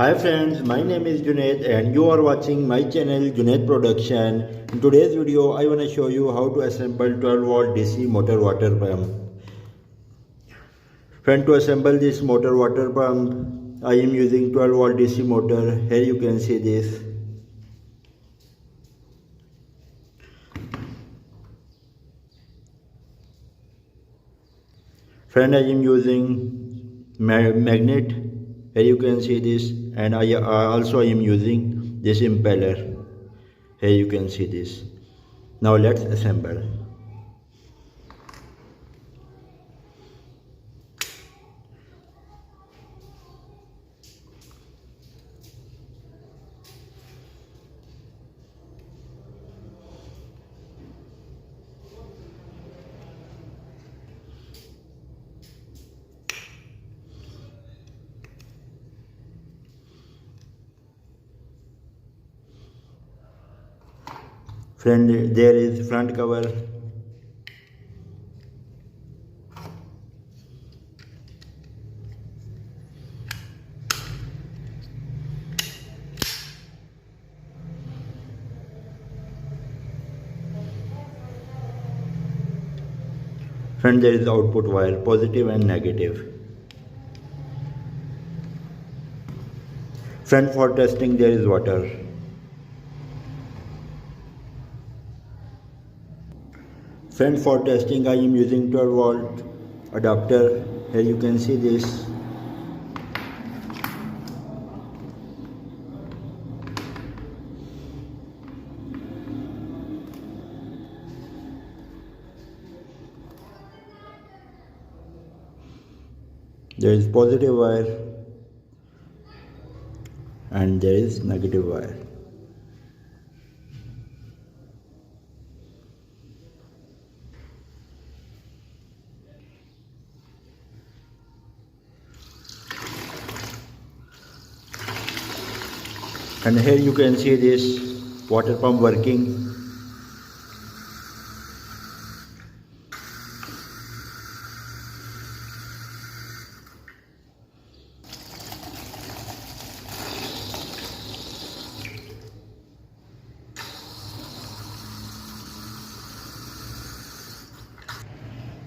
Hi friends, my name is Junaid and you are watching my channel Junaid Production. In today's video, I want to show you how to assemble 12 volt DC motor water pump. Friend, to assemble this motor water pump, I am using 12 volt DC motor. Here you can see this. Friend, I am using magnet. Here you can see this, and I also am using this impeller. Here you can see this. Now let's assemble. Friend, there is front cover. Friend, there is output wire, positive and negative. Friend, for testing there is water. Friend, for testing I am using 12 volt adapter. Here you can see this. There is positive wire and there is negative wire. And here you can see this water pump working.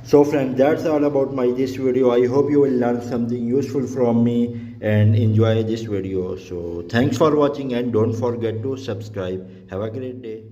So friends, that's all about this video. I hope you will learn something useful from me and enjoy this video. So thanks for watching and don't forget to subscribe. Have a great day.